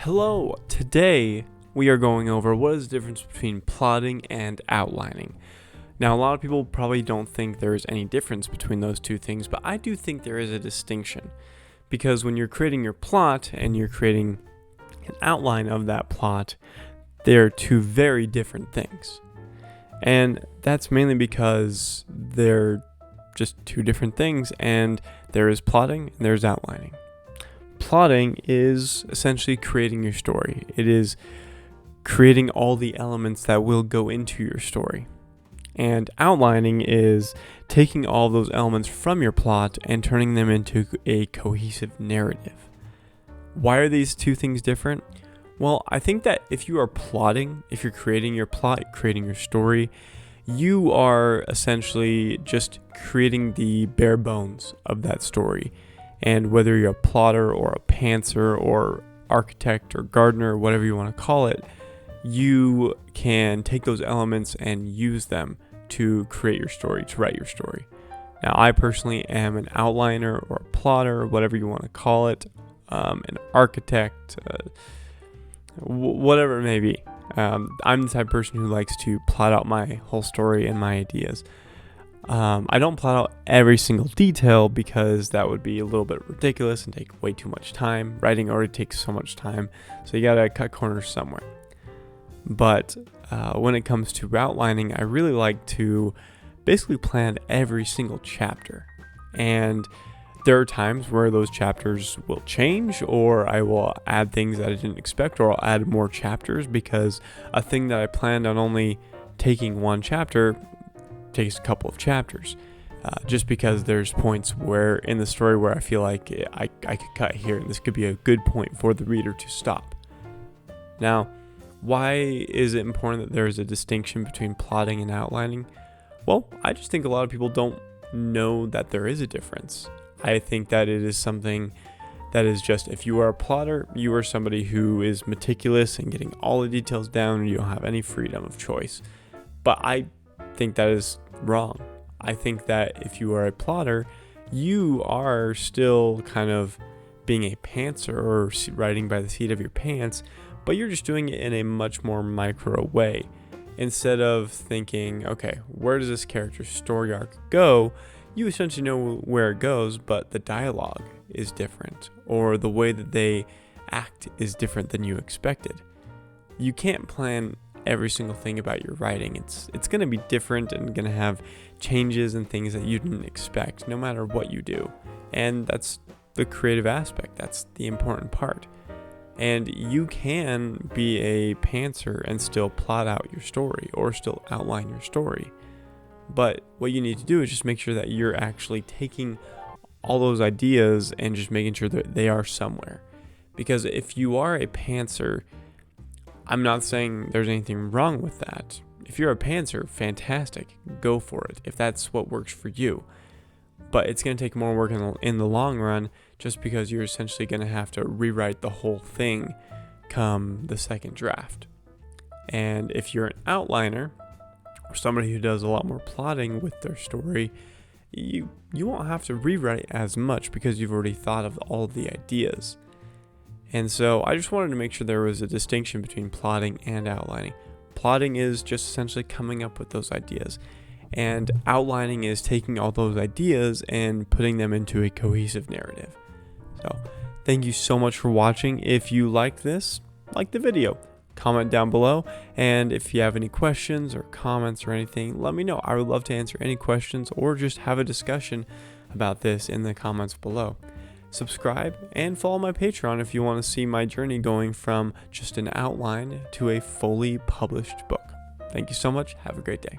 Hello, today we are going over what is the difference between plotting and outlining. Now, a lot of people probably don't think there is any difference between those two things, but I do think there is a distinction. Because when you're creating your plot and you're creating an outline of that plot, they're two very different things. And that's mainly because they're just two different things, and there is plotting and there's outlining. Plotting is essentially creating your story. It is creating all the elements that will go into your story. And outlining is taking all those elements from your plot and turning them into a cohesive narrative. Why are these two things different? Well, I think that if you are plotting, if you're creating your plot, creating your story, you are essentially just creating the bare bones of that story. And whether you're a plotter or a pantser or architect or gardener, whatever you want to call it, you can take those elements and use them to create your story, to write your story. Now, I personally am an outliner or a plotter, whatever you want to call it, an architect, whatever it may be. I'm the type of person who likes to plot out my whole story and my ideas. I don't plot out every single detail because that would be a little bit ridiculous and take way too much time. Writing already takes so much time, so you gotta cut corners somewhere. But when it comes to outlining, I really like to basically plan every single chapter. And there are times where those chapters will change, or I will add things that I didn't expect, or I'll add more chapters because a thing that I planned on only taking one chapter takes a couple of chapters, just because there's points where in the story where I feel like I could cut here and this could be a good point for the reader to stop. Now, why is it important that there's a distinction between plotting and outlining? Well, I just think a lot of people don't know that there is a difference. I think that it is something that is just, if you are a plotter, you are somebody who is meticulous and getting all the details down and you don't have any freedom of choice. But I think that is wrong. I think that if you are a plotter, you are still kind of being a pantser or writing by the seat of your pants, but you're just doing it in a much more micro way. Instead of thinking, okay, where does this character's story arc go? You essentially know where it goes, but the dialogue is different, or the way that they act is different than you expected. You can't plan every single thing about your writing. It's going to be different and going to have changes and things that you didn't expect, no matter what you do. And that's the creative aspect. That's the important part. And you can be a pantser and still plot out your story or still outline your story. But what you need to do is just make sure that you're actually taking all those ideas and just making sure that they are somewhere. Because if you are a pantser, I'm not saying there's anything wrong with that. If you're a pantser, fantastic, go for it, if that's what works for you. But it's going to take more work in the long run, just because you're essentially going to have to rewrite the whole thing come the second draft. And if you're an outliner, or somebody who does a lot more plotting with their story, you won't have to rewrite as much because you've already thought of all of the ideas. And so I just wanted to make sure there was a distinction between plotting and outlining. Plotting is just essentially coming up with those ideas, and outlining is taking all those ideas and putting them into a cohesive narrative. So thank you so much for watching. If you liked this, like the video, comment down below, and if you have any questions or comments or anything, let me know. I would love to answer any questions or just have a discussion about this in the comments below. Subscribe and follow my Patreon if you want to see my journey going from just an outline to a fully published book. Thank you so much. Have a great day.